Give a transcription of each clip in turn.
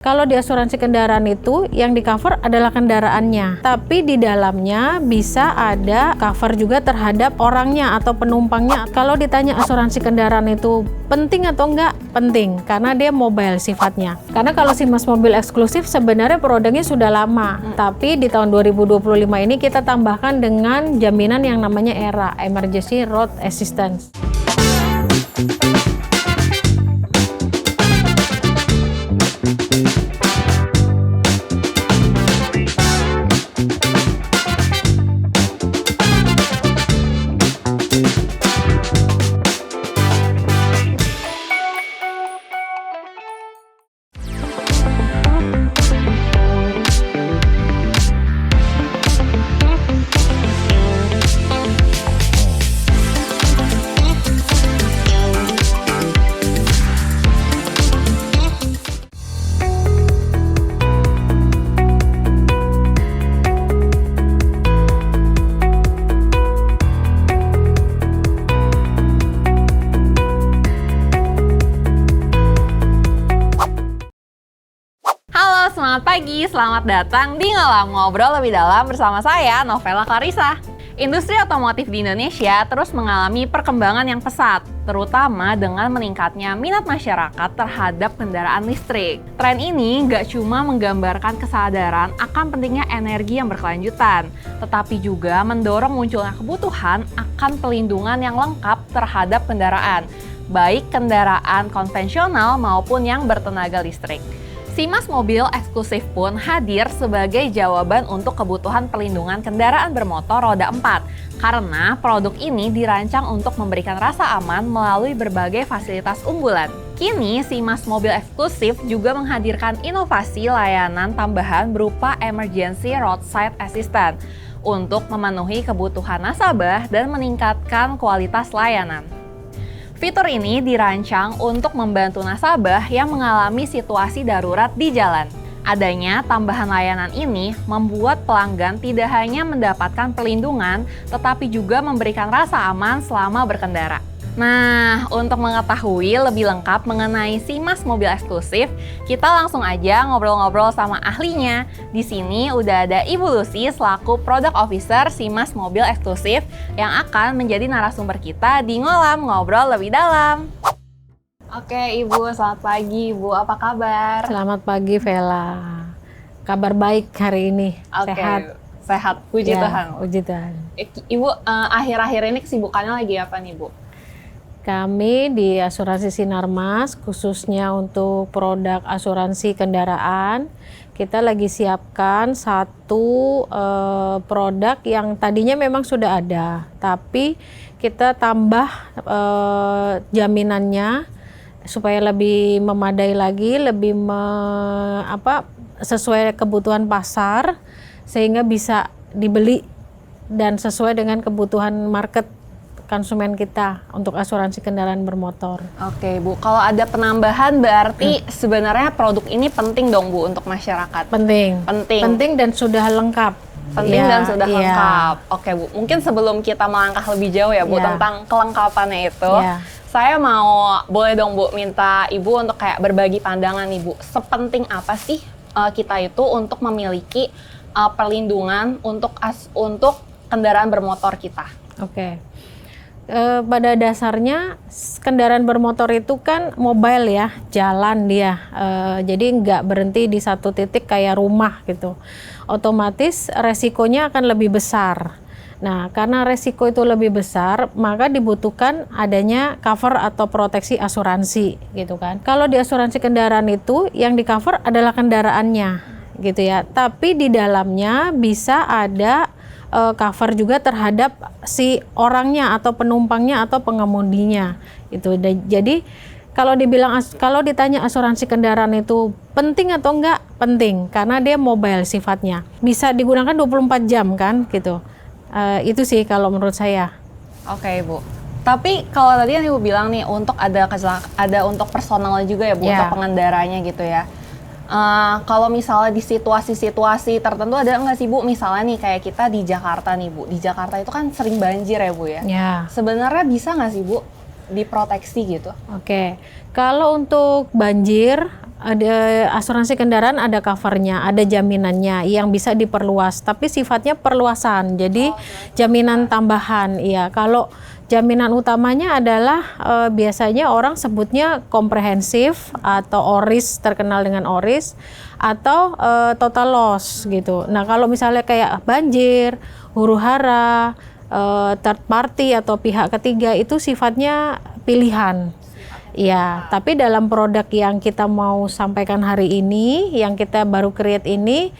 Kalau di asuransi kendaraan itu yang di cover adalah kendaraannya, tapi di dalamnya bisa ada cover juga terhadap orangnya atau penumpangnya. Kalau ditanya asuransi kendaraan itu penting atau enggak? Penting, karena dia mobile sifatnya. Karena kalau SIMAS mobil eksklusif sebenarnya produknya sudah lama, tapi di tahun 2025 ini kita tambahkan dengan jaminan yang namanya ERA, Emergency Road Assistance. Selamat pagi, selamat datang di Ngobrol Lebih Dalam bersama saya, Novela Clarissa. Industri otomotif di Indonesia terus mengalami perkembangan yang pesat, terutama dengan meningkatnya minat masyarakat terhadap kendaraan listrik. Tren ini nggak cuma menggambarkan kesadaran akan pentingnya energi yang berkelanjutan, tetapi juga mendorong munculnya kebutuhan akan pelindungan yang lengkap terhadap kendaraan, baik kendaraan konvensional maupun yang bertenaga listrik. SIMAS mobil eksklusif pun hadir sebagai jawaban untuk kebutuhan perlindungan kendaraan bermotor roda 4 karena produk ini dirancang untuk memberikan rasa aman melalui berbagai fasilitas unggulan. Kini, SIMAS mobil eksklusif juga menghadirkan inovasi layanan tambahan berupa Emergency Roadside Assistance untuk memenuhi kebutuhan nasabah dan meningkatkan kualitas layanan. Fitur ini dirancang untuk membantu nasabah yang mengalami situasi darurat di jalan. Adanya tambahan layanan ini membuat pelanggan tidak hanya mendapatkan perlindungan, tetapi juga memberikan rasa aman selama berkendara. Nah, untuk mengetahui lebih lengkap mengenai SIMAS mobil eksklusif, kita langsung aja ngobrol-ngobrol sama ahlinya. Di sini udah ada Ibu Lucy selaku Product Officer SIMAS mobil eksklusif yang akan menjadi narasumber kita di Ngobrol Lebih Dalam. Oke, Ibu, selamat pagi. Ibu, apa kabar? Selamat pagi, Vela. Kabar baik hari ini. Sehat. Puji Tuhan. Puji Tuhan. Ibu, akhir-akhir ini kesibukannya lagi apa nih, Bu? Kami di Asuransi Sinarmas, khususnya untuk produk asuransi kendaraan, kita lagi siapkan satu produk yang tadinya memang sudah ada, tapi kita tambah jaminannya supaya lebih memadai lagi, lebih sesuai kebutuhan pasar, sehingga bisa dibeli dan sesuai dengan kebutuhan market konsumen kita untuk asuransi kendaraan bermotor. Oke, Bu. Kalau ada penambahan berarti sebenarnya produk ini penting dong, Bu, untuk masyarakat. Penting. Penting dan sudah lengkap. Lengkap. Oke, Bu. Mungkin sebelum kita melangkah lebih jauh ya, Bu, tentang kelengkapannya itu, saya boleh dong, Bu, minta Ibu untuk kayak berbagi pandangan nih, Bu. Sepenting apa sih kita itu untuk memiliki perlindungan untuk kendaraan bermotor kita? Oke. Pada dasarnya kendaraan bermotor itu kan mobile ya, jalan dia, jadi nggak berhenti di satu titik kayak rumah gitu. Otomatis resikonya akan lebih besar. Nah, karena resiko itu lebih besar, maka dibutuhkan adanya cover atau proteksi asuransi gitu kan. Kalau di asuransi kendaraan itu yang di cover adalah kendaraannya gitu ya, tapi di dalamnya bisa ada cover juga terhadap si orangnya atau penumpangnya atau pengemudinya itu. Jadi kalau ditanya asuransi kendaraan itu penting atau enggak? Penting, karena dia mobile sifatnya. Bisa digunakan 24 jam kan gitu. Itu sih kalau menurut saya. Oke, Bu. Tapi kalau tadi yang Ibu bilang nih untuk ada untuk personal juga ya, Bu, untuk pengendaranya gitu ya. Kalau misalnya di situasi-situasi tertentu ada nggak sih, Bu? Misalnya nih kayak kita di Jakarta nih, Bu. Di Jakarta itu kan sering banjir ya, Bu ya? Sebenarnya bisa nggak sih, Bu, diproteksi gitu? Oke. Kalau untuk banjir, ada asuransi kendaraan, ada covernya, ada jaminannya yang bisa diperluas, tapi sifatnya perluasan, jadi jaminan tambahan. Iya, kalau jaminan utamanya adalah biasanya orang sebutnya komprehensif atau ORIS, terkenal dengan ORIS, atau total loss gitu. Nah, kalau misalnya kayak banjir, huru-hara, third party atau pihak ketiga itu sifatnya pilihan. Ya, tapi dalam produk yang kita mau sampaikan hari ini, yang kita baru create ini,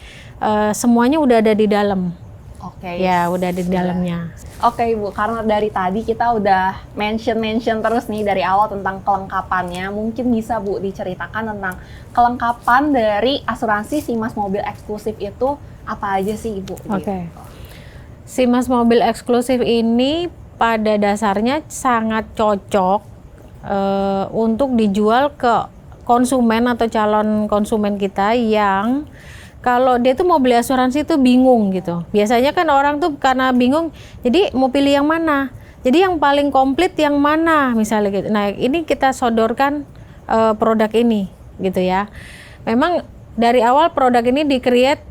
semuanya udah ada di dalam. Oke. Ya, udah ada di dalamnya. Oke Ibu, karena dari tadi kita udah mention terus nih dari awal tentang kelengkapannya, mungkin bisa Bu diceritakan tentang kelengkapan dari asuransi Simas Mobil Eksklusif itu apa aja sih Ibu? Oke. Simas Mobil Eksklusif ini pada dasarnya sangat cocok untuk dijual ke konsumen atau calon konsumen kita yang kalau dia tuh mau beli asuransi tuh bingung gitu. Biasanya kan orang tuh karena bingung, jadi mau pilih yang mana? Jadi yang paling komplit yang mana misalnya gitu. Nah, ini kita sodorkan produk ini gitu ya. Memang dari awal produk ini di-create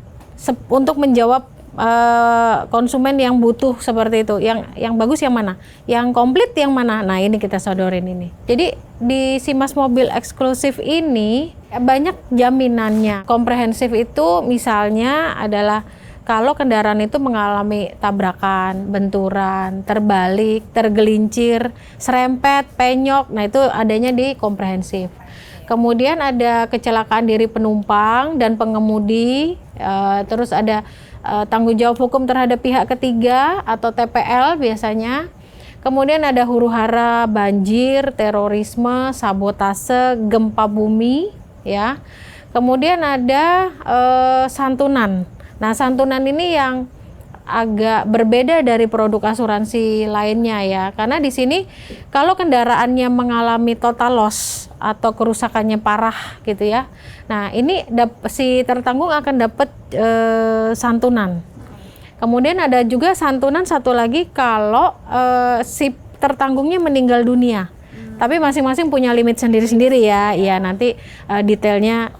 untuk menjawab konsumen yang butuh seperti itu. Yang bagus yang mana? Yang komplit yang mana? Nah, ini kita sodorin ini. Jadi di Simas Mobil Eksklusif ini banyak jaminannya. Komprehensif itu misalnya adalah kalau kendaraan itu mengalami tabrakan, benturan, terbalik, tergelincir, serempet, penyok, nah itu adanya di komprehensif. Kemudian ada kecelakaan diri penumpang dan pengemudi, terus ada tanggung jawab hukum terhadap pihak ketiga atau TPL biasanya. Kemudian ada huru-hara, banjir, terorisme, sabotase, gempa bumi, ya. Kemudian ada santunan. Nah, santunan ini yang agak berbeda dari produk asuransi lainnya ya, karena di sini kalau kendaraannya mengalami total loss atau kerusakannya parah gitu ya, nah ini si tertanggung akan dapat santunan. Kemudian ada juga santunan satu lagi kalau si tertanggungnya meninggal dunia, tapi masing-masing punya limit sendiri-sendiri ya. Ya nanti detailnya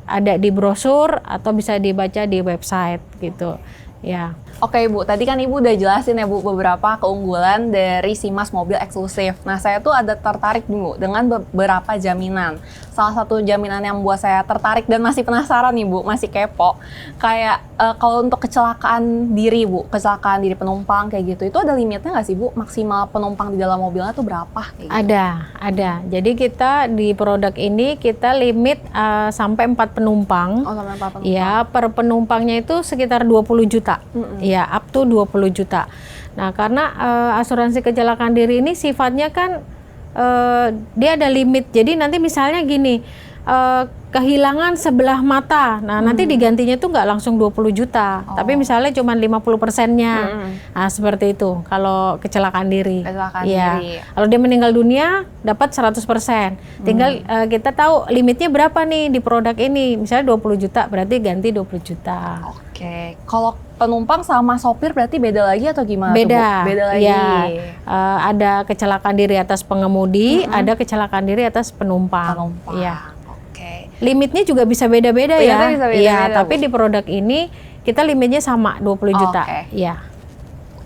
ada di brosur atau bisa dibaca di website gitu ya. Oke Ibu, tadi kan Ibu udah jelasin ya Bu beberapa keunggulan dari Simas Mobil Eksklusif. Nah, saya tuh ada tertarik dulu dengan beberapa jaminan. Salah satu jaminan yang buat saya tertarik dan masih penasaran nih Bu, masih kepo. Kayak kalau untuk kecelakaan diri Bu, kecelakaan diri penumpang kayak gitu, itu ada limitnya nggak sih Bu? Maksimal penumpang di dalam mobilnya tuh berapa? Kayak gitu? Ada. Jadi kita di produk ini kita limit sampai 4 penumpang. Oh, sampai 4 penumpang. Ya, per penumpangnya itu sekitar 20 juta. Ya, up to 20 juta. Nah, karena asuransi kecelakaan diri ini sifatnya kan dia ada limit. Jadi nanti misalnya gini, kehilangan sebelah mata. Nah, nanti digantinya tuh nggak langsung 20 juta. Tapi misalnya cuma 50%-nya. Nah, seperti itu kalau kecelakaan diri. Diri. Kalau dia meninggal dunia dapat 100%. Tinggal kita tahu limitnya berapa nih di produk ini. Misalnya 20 juta, berarti ganti 20 juta. Oke. Kalau penumpang sama sopir berarti beda lagi atau gimana? Beda. Beda lagi. Ya, ada kecelakaan diri atas pengemudi, ada kecelakaan diri atas penumpang. Ya. Oke. Limitnya juga bisa beda-beda ya. Iya, tapi Bu. di produk ini kita limitnya sama 20 juta. Iya.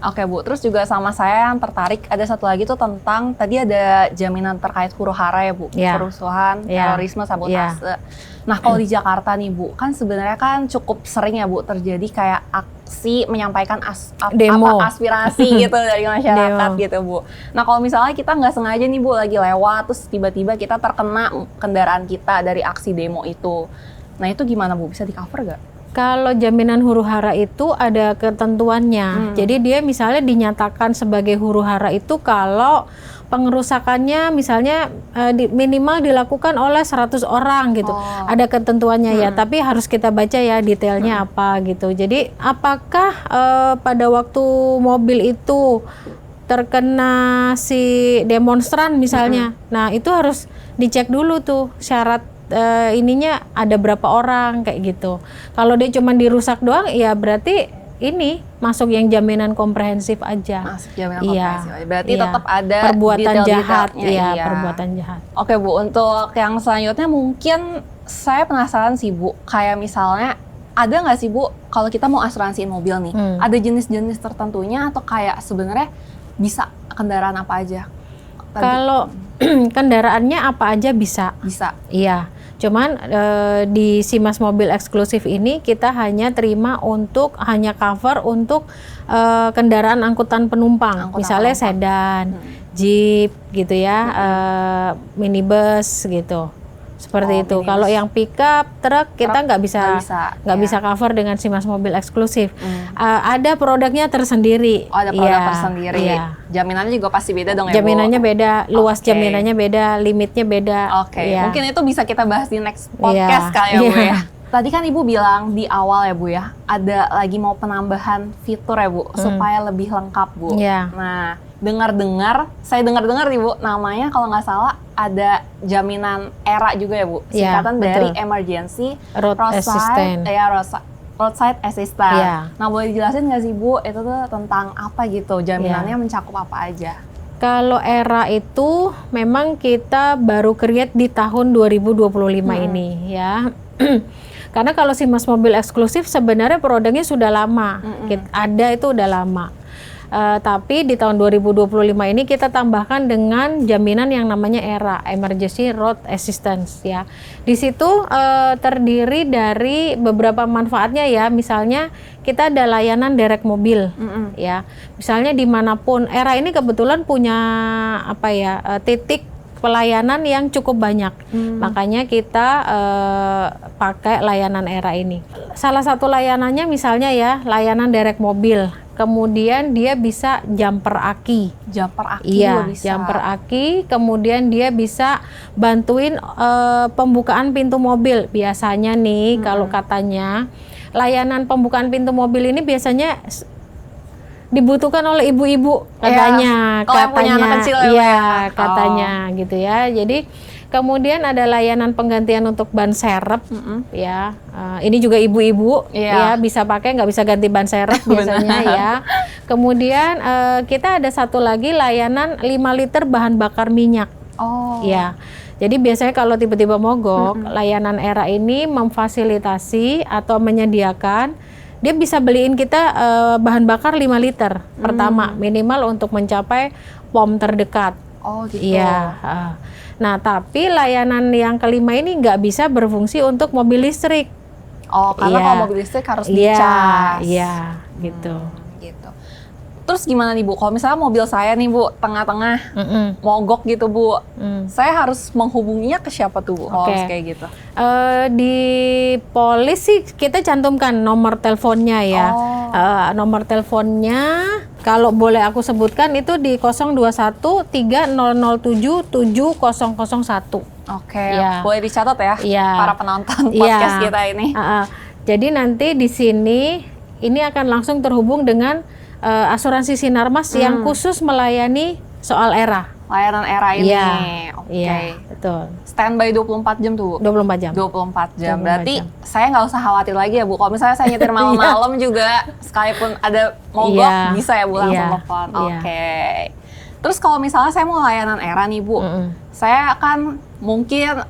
Oke Bu, terus juga sama saya yang tertarik ada satu lagi tuh tentang tadi ada jaminan terkait huru-hara ya Bu, kerusuhan, terorisme, sabotase. Nah kalau di Jakarta nih Bu, kan sebenarnya kan cukup sering ya Bu terjadi kayak aksi menyampaikan aspirasi gitu dari masyarakat gitu Bu. Nah kalau misalnya kita nggak sengaja nih Bu lagi lewat terus tiba-tiba kita terkena kendaraan kita dari aksi demo itu, nah itu gimana Bu, bisa di cover nggak? Kalau jaminan huru-hara itu ada ketentuannya. Jadi dia misalnya dinyatakan sebagai huru-hara itu kalau pengerusakannya misalnya minimal dilakukan oleh 100 orang gitu. Ada ketentuannya ya, tapi harus kita baca ya detailnya apa gitu. Jadi apakah pada waktu mobil itu terkena si demonstran misalnya. Nah, itu harus dicek dulu tuh syarat ininya ada berapa orang kayak gitu. Kalau dia cuma dirusak doang, ya berarti ini masuk yang jaminan komprehensif aja. Masuk jaminan komprehensif aja. Berarti tetap ada perbuatan jahat, iya. Perbuatan jahat. Oke Bu, untuk yang selanjutnya mungkin saya penasaran sih Bu, kayak misalnya ada nggak sih Bu, kalau kita mau asuransiin mobil nih, ada jenis-jenis tertentunya atau kayak sebenarnya bisa kendaraan apa aja? Kalau kendaraannya apa aja bisa. Bisa. Iya. Cuman di Simas Mobil Eksklusif ini kita hanya terima hanya cover untuk kendaraan angkutan penumpang. Misalnya sedan, jeep gitu ya, minibus gitu. Seperti itu. Kalau yang pickup, truk kita nggak bisa cover dengan Simas Mobil Eksklusif. Ada produknya tersendiri. Oh, ada produk tersendiri. Iya. Jaminannya juga pasti beda dong ya, Bu? Jaminannya beda, luas jaminannya beda, limitnya beda. Oke. Mungkin itu bisa kita bahas di next podcast kali ya, Bu ya. Tadi kan Ibu bilang di awal ya Bu ya, ada lagi mau penambahan fitur ya Bu, supaya lebih lengkap Bu. Nah, saya dengar-dengar nih Bu, namanya kalau nggak salah ada jaminan ERA juga ya Bu, singkatan dari Emergency Roadside Assistant. Nah, boleh dijelasin nggak sih Bu, itu tuh tentang apa gitu, jaminannya mencakup apa aja? Kalau ERA itu memang kita baru create di tahun 2025 ini ya. Karena kalau Simas Mobil Eksklusif sebenarnya produknya sudah lama, ada itu udah lama. Tapi di tahun 2025 ini kita tambahkan dengan jaminan yang namanya ERA, Emergency Road Assistance ya. Di situ terdiri dari beberapa manfaatnya ya, misalnya kita ada layanan derek mobil ya. Misalnya dimanapun, ERA ini kebetulan punya titik pelayanan yang cukup banyak, makanya kita pakai layanan ERA ini. Salah satu layanannya misalnya ya, layanan derek mobil. Kemudian dia bisa jumper aki. Iya, jumper aki. Kemudian dia bisa bantuin pembukaan pintu mobil. Biasanya nih kalau katanya layanan pembukaan pintu mobil ini biasanya dibutuhkan oleh ibu-ibu katanya. Kalau yang punya anak kecil katanya gitu ya. Jadi kemudian ada layanan penggantian untuk ban serep ya. Ini juga ibu-ibu ya bisa pakai, nggak bisa ganti ban serep biasanya ya. Kemudian kita ada satu lagi layanan 5 liter bahan bakar minyak. Ya. Jadi biasanya kalau tiba-tiba mogok, layanan ERA ini memfasilitasi atau menyediakan, dia bisa beliin kita bahan bakar 5 liter pertama minimal untuk mencapai pom terdekat. Gitu. Iya. Nah, tapi layanan yang kelima ini nggak bisa berfungsi untuk mobil listrik. Karena kalau mobil listrik harus dicas. Iya, gitu. Terus gimana nih Bu, kalau misalnya mobil saya nih Bu, tengah-tengah mogok gitu Bu, saya harus menghubunginya ke siapa tuh Bu, kalau kayak gitu? Di polis sih kita cantumkan nomor teleponnya ya. Nomor teleponnya kalau boleh aku sebutkan itu di 021 3007 7001. Boleh dicatat ya para penonton podcast kita ini. Jadi nanti di sini ini akan langsung terhubung dengan asuransi Sinarmas yang khusus melayani soal ERA. Layanan ERA ini. Iya, betul. Standby 24 jam tuh, Bu? 24 jam. 24 jam. Berarti saya nggak usah khawatir lagi ya, Bu. Kalau misalnya saya nyetir malam-malam juga, sekalipun ada mogok, bisa ya Bu langsung telepon. Terus kalau misalnya saya mau layanan ERA nih Bu, saya akan mungkin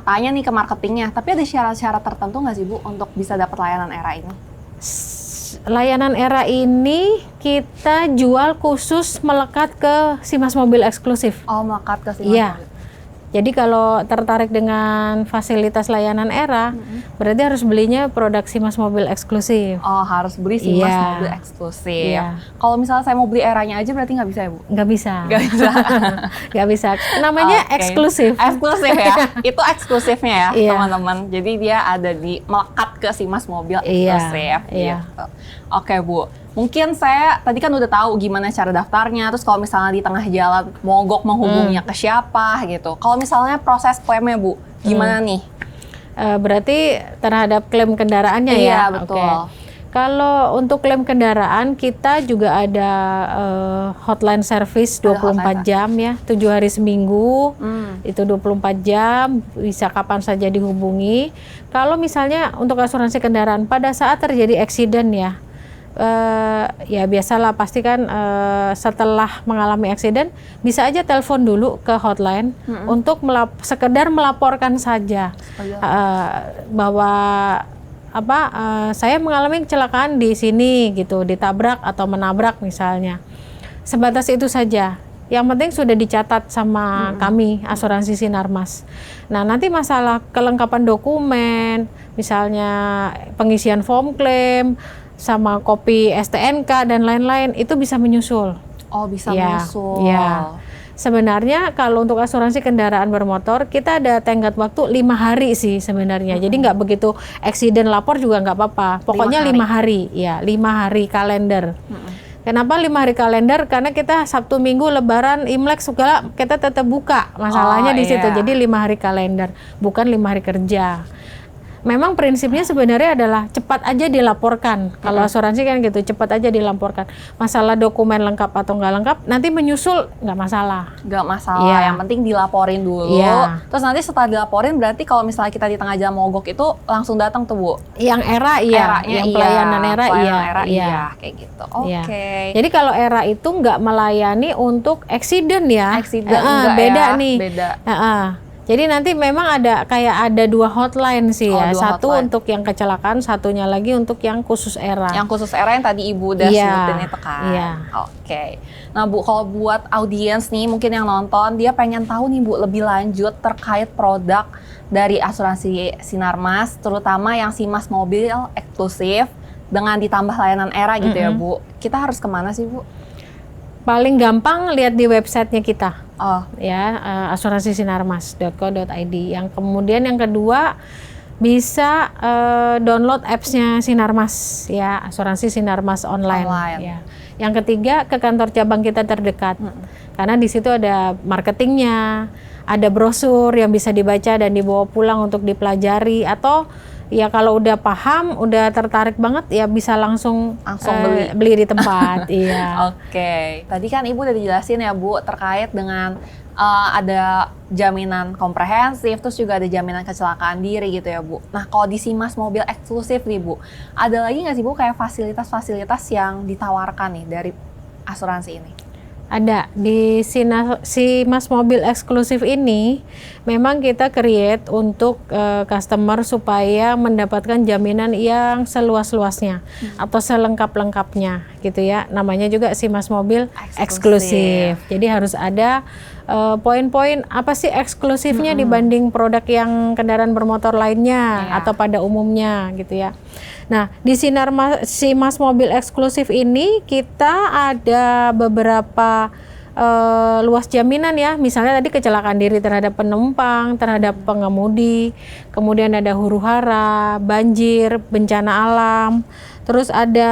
tanya nih ke marketingnya, tapi ada syarat-syarat tertentu nggak sih Bu untuk bisa dapat layanan ERA ini? Layanan ERA ini kita jual khusus melekat ke Simas Mobil Eksklusif. Melekat ke Simas Mobil. Jadi kalau tertarik dengan fasilitas layanan ERA, berarti harus belinya produk Simas Mobil Eksklusif. Harus beli Simas Mobil Eksklusif. Kalau misalnya saya mau beli ERA-nya aja berarti nggak bisa ya Bu? Nggak bisa. Nggak bisa. Namanya eksklusif. Eksklusif ya. Itu eksklusifnya ya teman-teman. Jadi dia ada di melekat ke Simas Mobil Eksklusif. Gitu. Oke Bu. Mungkin saya tadi kan udah tahu gimana cara daftarnya, terus kalau misalnya di tengah jalan mogok menghubunginya ke siapa gitu. Kalau misalnya proses klaimnya Bu, gimana nih? Berarti terhadap klaim kendaraannya ya? Iya, betul. Kalau untuk klaim kendaraan kita juga ada hotline service 24 jam ya, 7 hari seminggu, itu 24 jam, bisa kapan saja dihubungi. Kalau misalnya untuk asuransi kendaraan pada saat terjadi accident ya, ya biasalah pasti kan setelah mengalami eksiden bisa aja telepon dulu ke hotline untuk sekedar melaporkan saja bahwa saya mengalami kecelakaan di sini gitu, ditabrak atau menabrak misalnya. Sebatas itu saja. Yang penting sudah dicatat sama kami asuransi Sinarmas. Nah, nanti masalah kelengkapan dokumen, misalnya pengisian form klaim, sama kopi STNK dan lain-lain, itu bisa menyusul. Oh, bisa menyusul. Ya. Sebenarnya kalau untuk asuransi kendaraan bermotor, kita ada tenggat waktu 5 hari sih sebenarnya. Jadi nggak begitu eksiden lapor juga nggak apa-apa. Pokoknya 5 hari. Ya, 5 hari kalender. Kenapa 5 hari kalender? Karena kita Sabtu Minggu Lebaran Imlek segala kita tetap buka. Masalahnya di situ. Jadi 5 hari kalender, bukan 5 hari kerja. Memang prinsipnya sebenarnya adalah cepat aja dilaporkan. Kalau asuransi kan gitu, cepat aja dilaporkan. Masalah dokumen lengkap atau nggak lengkap, nanti menyusul nggak masalah. Nggak masalah, yang penting dilaporin dulu. Terus nanti setelah dilaporin, berarti kalau misalnya kita di tengah jalan mogok itu langsung datang tuh, Bu? Yang ERA yang pelayanan ERA kayak gitu. Oke. Jadi kalau ERA itu nggak melayani untuk eksiden ya. Eksiden enggak beda ya? nih. Beda. Jadi nanti memang ada 2 hotline sih ya. Satu hotline untuk yang kecelakaan, satunya lagi untuk yang khusus ERA. Yang khusus ERA yang tadi Ibu udah sebutin itu kan. Oke. Nah, Bu, kalau buat audiens nih mungkin yang nonton, dia pengen tahu nih, Bu, lebih lanjut terkait produk dari asuransi Sinarmas, terutama yang Simas Mobil eksklusif dengan ditambah layanan ERA gitu ya, Bu. Kita harus kemana sih, Bu? Paling gampang lihat di websitenya kita. asuransisinarmas.co.id. Yang kemudian yang kedua bisa download apps-nya Sinarmas ya, asuransi Sinarmas online. Ya. Yang ketiga ke kantor cabang kita terdekat. Karena di situ ada marketingnya, ada brosur yang bisa dibaca dan dibawa pulang untuk dipelajari, atau ya kalau udah paham, udah tertarik banget ya bisa langsung beli di tempat. Oke. Tadi kan Ibu udah dijelasin ya, Bu, terkait dengan ada jaminan komprehensif, terus juga ada jaminan kecelakaan diri gitu ya, Bu. Nah, kalau di Simas Mobil eksklusif nih, Bu, ada lagi nggak sih, Bu, kayak fasilitas-fasilitas yang ditawarkan nih dari asuransi ini? Ada. Di Simas Mobil eksklusif ini memang kita create untuk customer supaya mendapatkan jaminan yang seluas-luasnya atau selengkap-lengkapnya gitu ya. Namanya juga Simas Mobil eksklusif. Jadi harus ada poin-poin apa sih eksklusifnya dibanding produk yang kendaraan bermotor lainnya atau pada umumnya gitu ya. Nah, di Simas Mobil eksklusif ini kita ada beberapa luas jaminan ya. Misalnya tadi kecelakaan diri terhadap penumpang, terhadap pengemudi, kemudian ada huru-hara, banjir, bencana alam, terus ada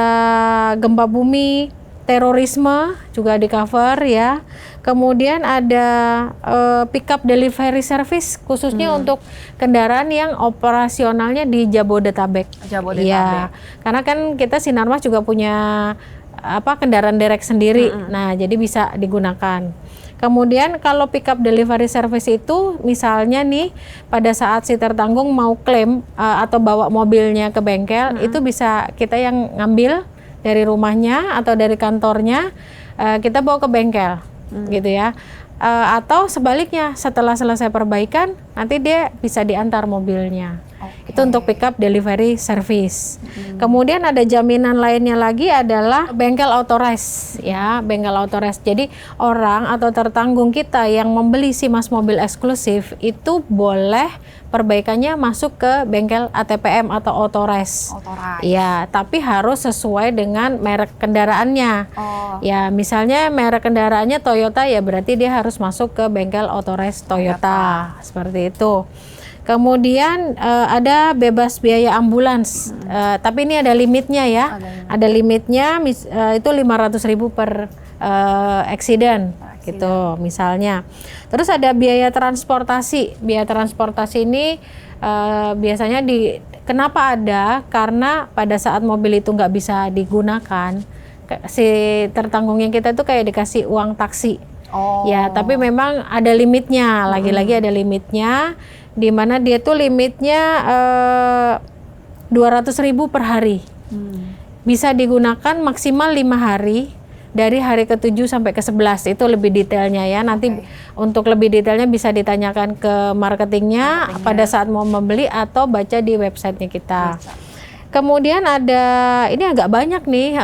gempa bumi, terorisme juga di cover ya. Kemudian ada pickup delivery service khususnya untuk kendaraan yang operasionalnya di Jabodetabek. Ya, karena kan kita Sinarmas juga punya kendaraan derek sendiri. Nah, jadi bisa digunakan. Kemudian kalau pickup delivery service itu misalnya nih pada saat si tertanggung mau klaim atau bawa mobilnya ke bengkel, itu bisa kita yang ngambil dari rumahnya atau dari kantornya, kita bawa ke bengkel. Gitu ya, atau sebaliknya setelah selesai perbaikan nanti dia bisa diantar mobilnya. Itu untuk pickup delivery service. Kemudian ada jaminan lainnya lagi adalah bengkel authorized ya, bengkel authorized. Jadi orang atau tertanggung kita yang membeli Simas Mobil eksklusif itu boleh perbaikannya masuk ke bengkel ATPM atau authorized. Ya, tapi harus sesuai dengan merek kendaraannya. Ya, misalnya merek kendaraannya Toyota, ya berarti dia harus masuk ke bengkel authorized Toyota. Seperti itu. Kemudian ada bebas biaya ambulans, tapi ini ada limitnya ya. Ada limitnya, itu 500.000 per eksiden. Gitu misalnya. Terus ada biaya transportasi. Biaya transportasi ini biasanya kenapa ada? Karena pada saat mobil itu nggak bisa digunakan, si tertanggungnya kita itu kayak dikasih uang taksi. Ya, tapi memang ada limitnya. Lagi-lagi ada limitnya, di mana dia tuh limitnya 200.000 per hari. bisa digunakan maksimal 5 hari dari hari ke-7 sampai ke-11. Itu lebih detailnya ya. Nanti untuk lebih detailnya bisa ditanyakan ke marketingnya pada saat mau membeli atau baca di websitenya kita. Kemudian ada, ini agak banyak nih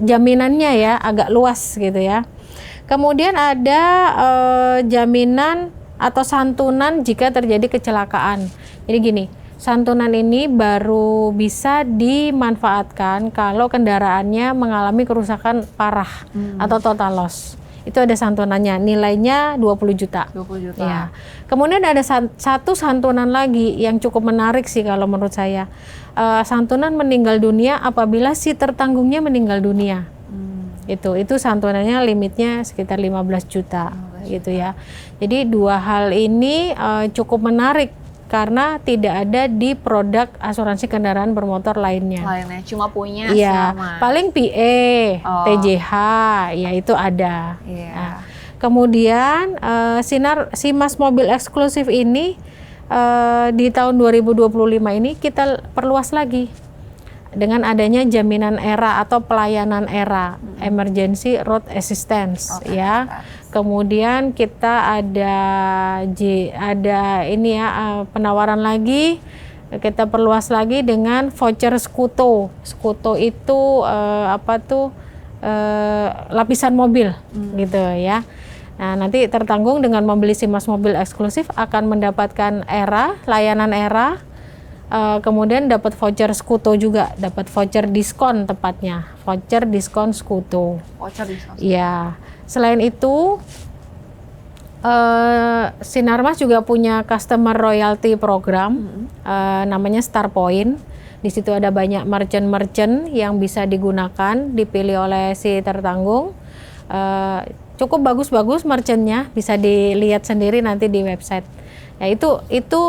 jaminannya ya, agak luas gitu ya. Kemudian ada jaminan atau santunan jika terjadi kecelakaan. Jadi gini, santunan ini baru bisa dimanfaatkan kalau kendaraannya mengalami kerusakan parah atau total loss. Itu ada santunannya, nilainya 20 juta. 20 juta. Ya. Kemudian ada satu santunan lagi yang cukup menarik sih kalau menurut saya. Santunan meninggal dunia apabila si tertanggungnya meninggal dunia. Itu santunannya limitnya sekitar 15 juta gitu ya. Jadi dua hal ini cukup menarik karena tidak ada di produk asuransi kendaraan bermotor lainnya. Cuma punya sama. Paling PE, TJH, ya itu ada. Nah, kemudian Simas Mobil Eksklusif ini di tahun 2025 ini kita perluas lagi dengan adanya jaminan ERA atau pelayanan ERA, Emergency Road Assistance ya. Kemudian kita ada ini ya penawaran lagi, kita perluas lagi dengan voucher Skuto. Skuto itu lapisan mobil gitu ya. Nah, nanti tertanggung dengan membeli Simas Mobil Eksklusif akan mendapatkan ERA, layanan ERA. Kemudian dapat voucher Skuto juga, dapat voucher diskon tepatnya, voucher diskon Skuto. Voucher diskon. Iya. Selain itu, Sinarmas juga punya customer royalty program, namanya Star Point. Di situ ada banyak merchant-merchant yang bisa digunakan, dipilih oleh si tertanggung. Cukup bagus-bagus merchantnya, bisa dilihat sendiri nanti di website. Ya itu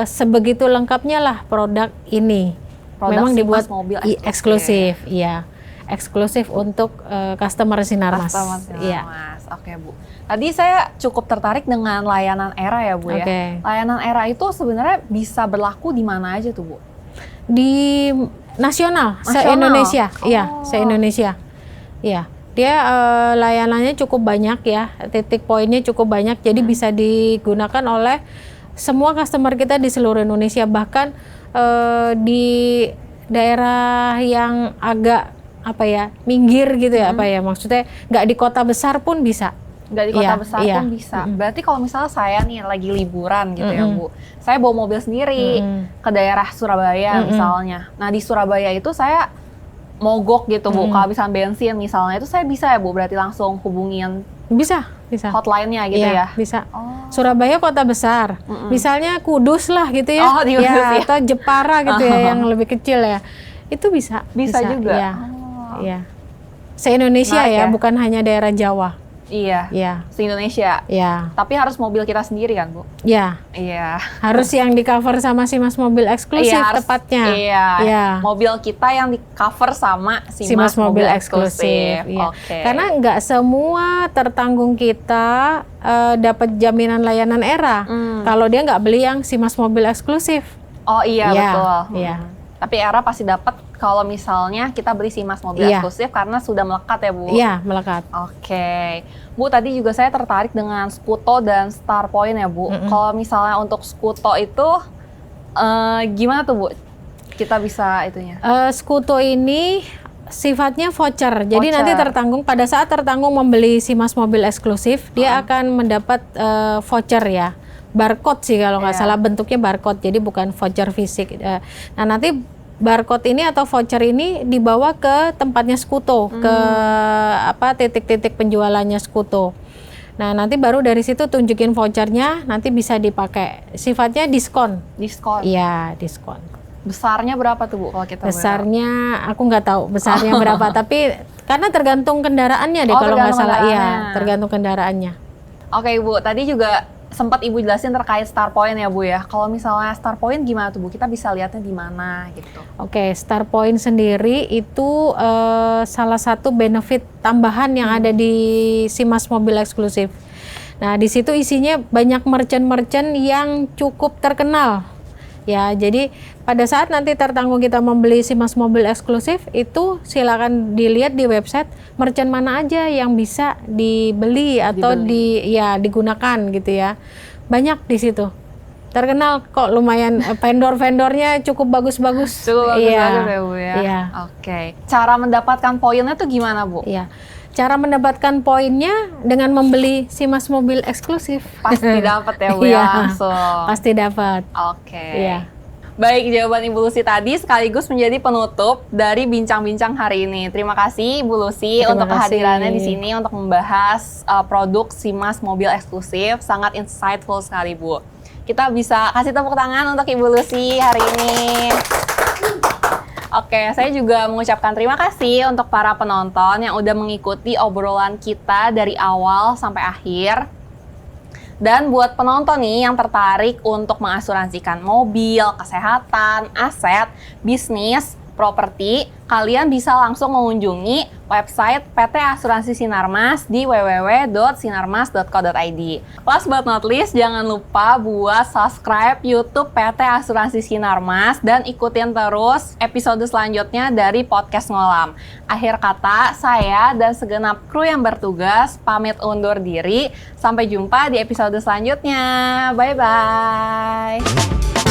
sebegitu lengkapnya lah produk ini. Memang dibuat mobil eksklusif, iya. Eksklusif untuk customer Sinarmas. Iya. Oke, Bu. Tadi saya cukup tertarik dengan layanan ERA ya, Bu ya. Layanan ERA itu sebenarnya bisa berlaku di mana aja tuh, Bu? Di nasional? Se-Indonesia. Iya, se-Indonesia. Iya. Dia layanannya cukup banyak ya, titik poinnya cukup banyak, jadi bisa digunakan oleh semua customer kita di seluruh Indonesia, bahkan di daerah yang agak minggir gitu ya, maksudnya nggak di kota besar pun bisa. Nggak di kota besar pun bisa. Berarti kalau misalnya saya nih lagi liburan gitu ya, Bu, saya bawa mobil sendiri ke daerah Surabaya misalnya. Nah di Surabaya itu saya mogok gitu, Bu, kehabisan bensin misalnya, itu saya bisa ya, Bu, berarti langsung hubungin bisa hotline-nya gitu ya? Bisa. Surabaya kota besar, misalnya Kudus lah gitu ya, atau Jepara gitu ya, yang lebih kecil ya, itu bisa juga. Iya. Se-Indonesia ya, bukan hanya daerah Jawa. Iya. Se-Indonesia. Iya. Tapi harus mobil kita sendiri kan, Bu? Iya. Harus yang di cover sama Simas Mobil Eksklusif tepatnya. Iya. Mobil kita yang di cover sama Simas Mobil Eksklusif. Iya. Karena nggak semua tertanggung kita dapat jaminan layanan ERA. Kalau dia nggak beli yang Simas Mobil Eksklusif. Oh iya, betul. Iya. Tapi ERA pasti dapat kalau misalnya kita beli Simas Mobil Eksklusif karena sudah melekat ya, Bu? Iya, melekat. Oke. Bu, tadi juga saya tertarik dengan Skuto dan Star Point ya, Bu. Kalau misalnya untuk Skuto itu gimana tuh, Bu? Kita bisa itunya? Skuto ini sifatnya voucher. Jadi nanti pada saat tertanggung membeli Simas Mobil Eksklusif, dia akan mendapat voucher ya. Barcode sih kalau nggak salah, bentuknya barcode, jadi bukan voucher fisik. Nah nanti barcode ini atau voucher ini dibawa ke tempatnya Skuto, ke titik-titik penjualannya Skuto. Nah nanti baru dari situ tunjukin vouchernya, nanti bisa dipakai. Sifatnya diskon. Iya, diskon. Besarnya berapa tuh, Bu, kalau kita Besarnya aku nggak tahu besarnya berapa, tapi karena tergantung kendaraannya deh kalau nggak salah. Iya, tergantung kendaraannya. Oke, Bu, tadi juga sempat Ibu jelasin terkait Star Point ya, Bu ya. Kalau misalnya Star Point gimana tuh, Bu? Kita bisa lihatnya di mana gitu? Oke, Star Point sendiri itu salah satu benefit tambahan yang ada di Simas Mobil Eksklusif. Nah, di situ isinya banyak merchant-merchant yang cukup terkenal Ya, jadi pada saat nanti tertanggung kita membeli Simas mobil eksklusif, itu silakan dilihat di website merchant mana aja yang bisa dibeli atau digunakan gitu ya. Banyak di situ. Terkenal kok, lumayan vendor-vendornya cukup bagus-bagus. Cukup bagus-bagus Iya. ya Bu ya? Iya. Oke. Cara mendapatkan poinnya tuh gimana Bu? Iya. Cara mendapatkan poinnya dengan membeli Simas mobil eksklusif. Pasti dapat ya Bu Iya, ya langsung. pasti dapat. Oke. Iya. Baik, jawaban Ibu Lucy tadi sekaligus menjadi penutup dari bincang-bincang hari ini. Terima kasih Ibu Lucy Terima untuk kasih. kehadirannya di sini untuk membahas produk Simas mobil eksklusif. Sangat insightful sekali Bu. Kita bisa kasih tepuk tangan untuk Ibu Lucy hari ini. Oke, saya juga mengucapkan terima kasih untuk para penonton yang udah mengikuti obrolan kita dari awal sampai akhir. Dan buat penonton nih yang tertarik untuk mengasuransikan mobil, kesehatan, aset, bisnis, properti, kalian bisa langsung mengunjungi website PT Asuransi Sinarmas di www.sinarmas.co.id. Last but not least, jangan lupa buat subscribe YouTube PT Asuransi Sinarmas dan ikutin terus episode selanjutnya dari Podcast Ngolam. Akhir kata, saya dan segenap kru yang bertugas pamit undur diri. Sampai jumpa di episode selanjutnya. Bye-bye.